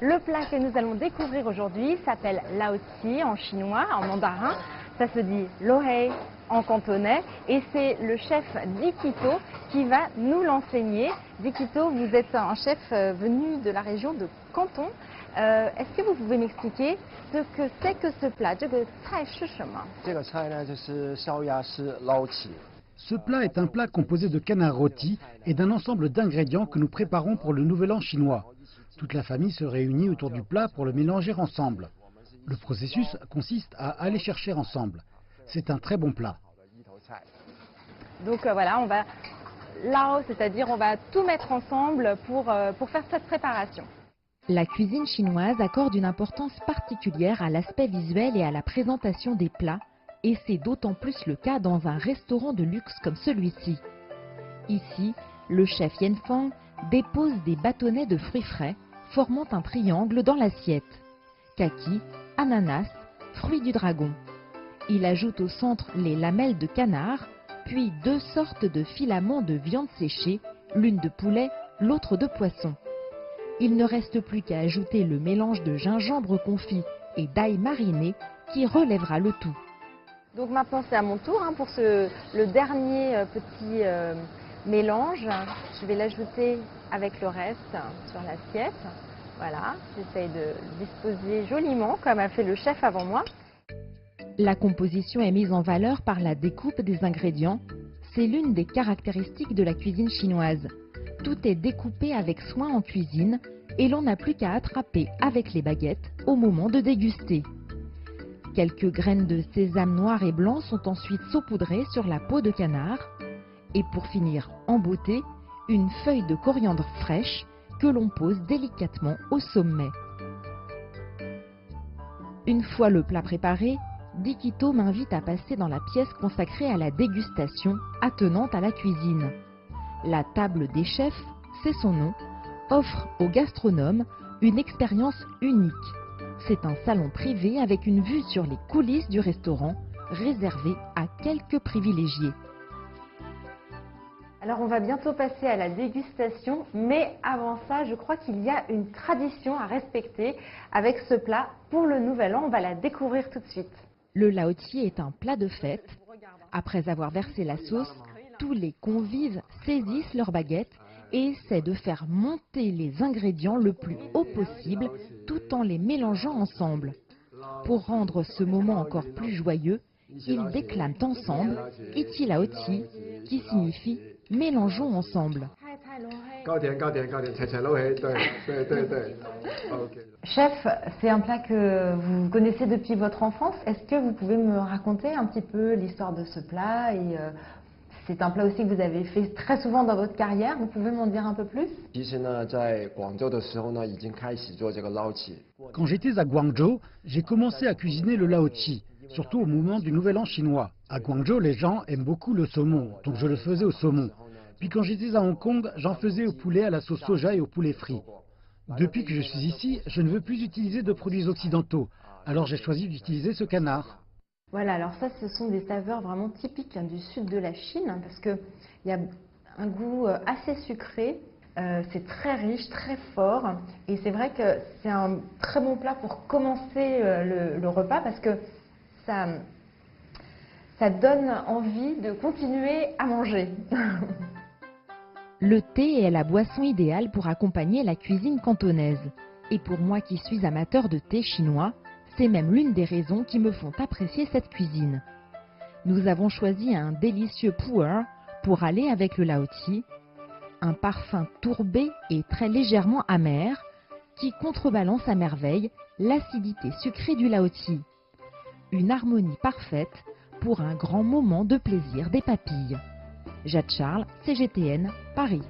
Le plat que nous allons découvrir aujourd'hui s'appelle lao ti en chinois, en mandarin. Ça se dit lo hei en cantonais et c'est le chef Dikito qui va nous l'enseigner. Dikito, vous êtes un chef venu de la région de Canton. Est-ce que vous pouvez m'expliquer ce que c'est que ce plat? Ce plat est un plat composé de canard rôti et d'un ensemble d'ingrédients que nous préparons pour le Nouvel An chinois. Toute la famille se réunit autour du plat pour le mélanger ensemble. Le processus consiste à aller chercher ensemble. C'est un très bon plat. Donc voilà, on va lao, c'est-à-dire on va tout mettre ensemble pour faire cette préparation. La cuisine chinoise accorde une importance particulière à l'aspect visuel et à la présentation des plats, et c'est d'autant plus le cas dans un restaurant de luxe comme celui-ci. Ici, le chef Yen Fang dépose des bâtonnets de fruits frais, formant un triangle dans l'assiette. Kaki, ananas, fruits du dragon. Il ajoute au centre les lamelles de canard, puis deux sortes de filaments de viande séchée, l'une de poulet, l'autre de poisson. Il ne reste plus qu'à ajouter le mélange de gingembre confit et d'ail mariné qui relèvera le tout. Donc maintenant c'est à mon tour pour le dernier petit mélange. Je vais l'ajouter avec le reste sur l'assiette. Voilà, j'essaye de le disposer joliment comme a fait le chef avant moi. La composition est mise en valeur par la découpe des ingrédients. C'est l'une des caractéristiques de la cuisine chinoise. Tout est découpé avec soin en cuisine et l'on n'a plus qu'à attraper avec les baguettes au moment de déguster. Quelques graines de sésame noir et blanc sont ensuite saupoudrées sur la peau de canard. Et pour finir en beauté, une feuille de coriandre fraîche que l'on pose délicatement au sommet. Une fois le plat préparé, Dikito m'invite à passer dans la pièce consacrée à la dégustation attenante à la cuisine. La table des chefs, c'est son nom, offre aux gastronomes une expérience unique. C'est un salon privé avec une vue sur les coulisses du restaurant, réservé à quelques privilégiés. Alors on va bientôt passer à la dégustation, mais avant ça, je crois qu'il y a une tradition à respecter avec ce plat. Pour le Nouvel An, on va la découvrir tout de suite. Le lao ti est un plat de fête. Après avoir versé la sauce, tous les convives saisissent leurs baguettes et essaient de faire monter les ingrédients le plus haut possible tout en les mélangeant ensemble. Pour rendre ce moment encore plus joyeux, ils déclament ensemble Iti lao ti, qui signifie mélangeons ensemble. Chef, c'est un plat que vous connaissez depuis votre enfance. Est-ce que vous pouvez me raconter un petit peu l'histoire de ce plat et c'est un plat aussi que vous avez fait très souvent dans votre carrière. Vous pouvez m'en dire un peu plus? Quand j'étais à Guangzhou, j'ai commencé à cuisiner le lao ti, surtout au moment du Nouvel An chinois. À Guangzhou, les gens aiment beaucoup le saumon, donc je le faisais au saumon. Puis quand j'étais à Hong Kong, j'en faisais au poulet à la sauce soja et au poulet frit. Depuis que je suis ici, je ne veux plus utiliser de produits occidentaux, alors j'ai choisi d'utiliser ce canard. Voilà, alors ça, ce sont des saveurs vraiment typiques du sud de la Chine, parce qu'il y a un goût assez sucré, c'est très riche, très fort, et c'est vrai que c'est un très bon plat pour commencer le repas, parce que ça donne envie de continuer à manger. Le thé est la boisson idéale pour accompagner la cuisine cantonaise. Et pour moi qui suis amateur de thé chinois, c'est même l'une des raisons qui me font apprécier cette cuisine. Nous avons choisi un délicieux pu'er pour aller avec le lao ti, un parfum tourbé et très légèrement amer qui contrebalance à merveille l'acidité sucrée du lao ti. Une harmonie parfaite pour un grand moment de plaisir des papilles. Jade Charles, CGTN, Paris.